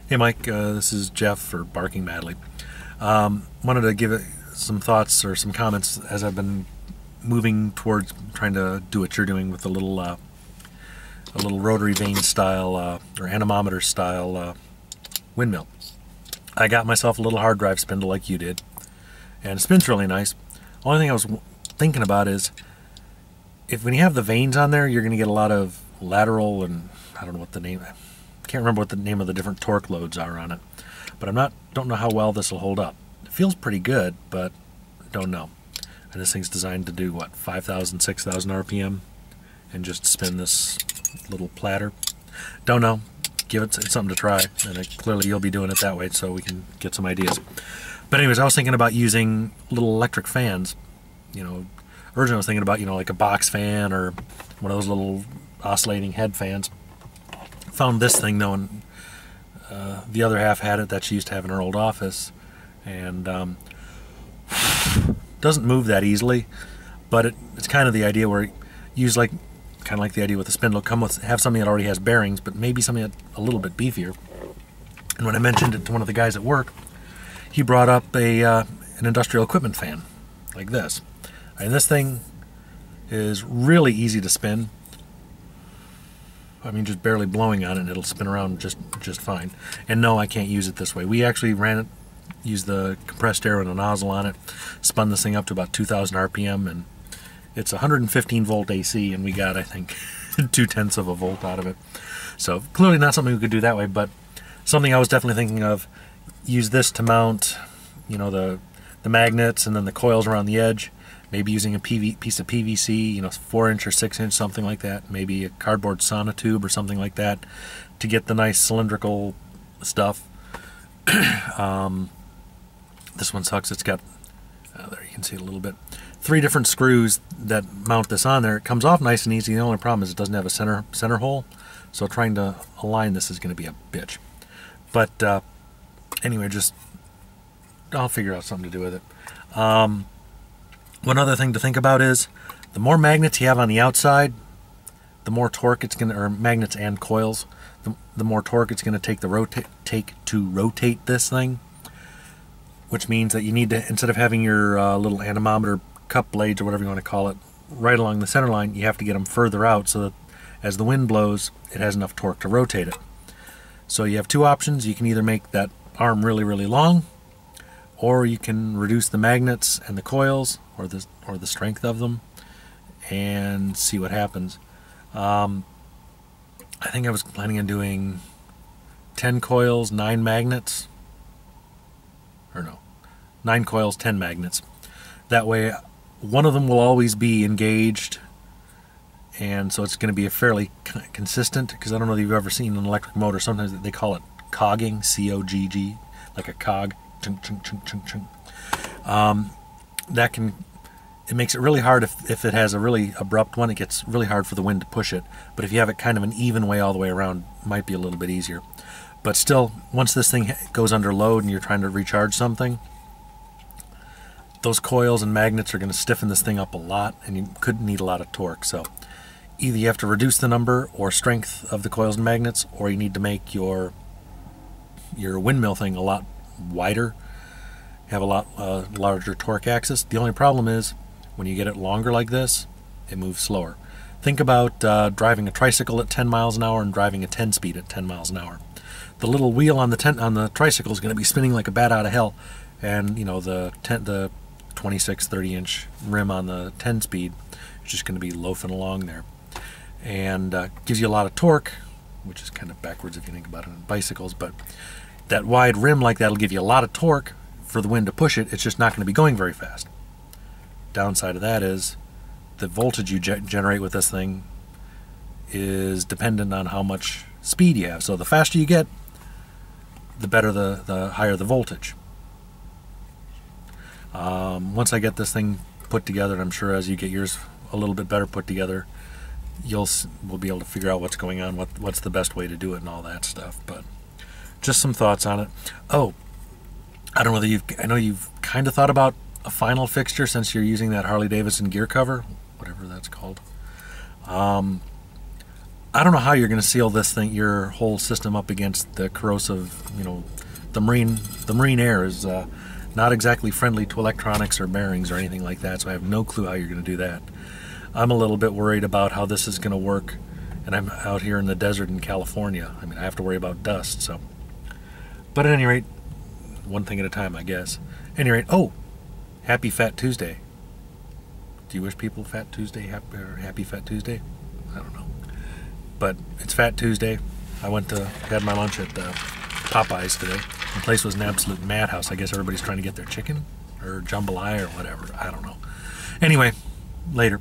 Hey Mike, this is Jeff for Barking Madly. Wanted to give it some thoughts or some comments as I've been moving towards trying to do what you're doing with a little rotary vane style or anemometer style windmill. I got myself a little hard drive spindle like you did, and it spins really nice. Only thing I was thinking about is if when you have the vanes on there, you're going to get a lot of lateral and I don't know what the name. Can't remember what the name of the different torque loads are on it, but don't know how well this will hold up. It feels pretty good, but don't know. And this thing's designed to do what, 5,000, 6,000 RPM, and just spin this little platter. Don't know. Give it something to try, and clearly you'll be doing it that way, so we can get some ideas. But anyways, I was thinking about using little electric fans. Originally I was thinking about like a box fan or one of those little oscillating head fans. Found this thing though, and the other half had it that she used to have in her old office, and doesn't move that easily. But it's kind of the idea where you use kind of like the idea with the spindle, have something that already has bearings, but maybe something that's a little bit beefier. And when I mentioned it to one of the guys at work, he brought up an industrial equipment fan like this, and this thing is really easy to spin. I mean, just barely blowing on it and it'll spin around just fine. And no, I can't use it this way. We actually used the compressed air and a nozzle on it, spun this thing up to about 2,000 RPM, and it's 115 volt AC, and we got, I think, 0.2 of a volt out of it. So clearly not something we could do that way, but something I was definitely thinking of. Use this to mount, the magnets and then the coils around the edge. Maybe using a piece of PVC, 4-inch or 6-inch, something like that. Maybe a cardboard sonotube or something like that to get the nice cylindrical stuff. This one sucks. It's got, there you can see it a little bit, 3 different screws that mount this on there. It comes off nice and easy. The only problem is it doesn't have a center hole, so trying to align this is going to be a bitch. But anyway, I'll figure out something to do with it. One other thing to think about is the more magnets you have on the outside, the more torque it's going to, or magnets and coils, the more torque it's going to take to rotate this thing, which means that you need to, instead of having your little anemometer cup blades or whatever you want to call it right along the center line, you have to get them further out so that as the wind blows, it has enough torque to rotate it. So you have 2 options. You can either make that arm really, really long, or you can reduce the magnets and the coils, or the strength of them, and see what happens. I think I was planning on doing 10 coils, 9 magnets, or no, 9 coils, 10 magnets. That way, one of them will always be engaged, and so it's going to be a fairly consistent. Because I don't know if you've ever seen an electric motor. Sometimes they call it cogging, C-O-G-G, like a cog. Chung, chung, chung, chung, chung. It makes it really hard if it has a really abrupt one. It gets really hard for the wind to push it. But if you have it kind of an even way all the way around, it might be a little bit easier. But still, once this thing goes under load and you're trying to recharge something, those coils and magnets are going to stiffen this thing up a lot, and you could need a lot of torque. So either you have to reduce the number or strength of the coils and magnets, or you need to make your windmill thing a lot wider, have a lot larger torque axis. The only problem is when you get it longer like this, it moves slower. Think about driving a tricycle at 10 miles an hour and driving a 10-speed at 10 miles an hour. The little wheel on the tricycle is going to be spinning like a bat out of hell, and the 26, 30-inch rim on the 10-speed is just going to be loafing along there, and gives you a lot of torque, which is kind of backwards if you think about it in bicycles, but that wide rim like that will give you a lot of torque for the wind to push it. It's just not going to be going very fast. Downside of that is the voltage you generate with this thing is dependent on how much speed you have. So the faster you get, the better the higher the voltage. Once I get this thing put together, and I'm sure as you get yours a little bit better put together, we'll be able to figure out what's going on, what's the best way to do it, and all that stuff. But just some thoughts on it. Oh, I don't know whether I know you've kind of thought about a final fixture since you're using that Harley Davidson gear cover, whatever that's called. I I don't know how you're going to seal this thing, your whole system, up against the corrosive, the marine air is not exactly friendly to electronics or bearings or anything like that, so I have no clue how you're going to do that. I'm a little bit worried about how this is going to work, and I'm out here in the desert in California. I mean, I have to worry about dust, so. But at any rate, one thing at a time, I guess. At any rate, oh, happy Fat Tuesday. Do you wish people Fat Tuesday, happy Fat Tuesday? I don't know. But it's Fat Tuesday. I had my lunch at Popeyes today. The place was an absolute madhouse. I guess everybody's trying to get their chicken or jambalaya or whatever. I don't know. Anyway, later.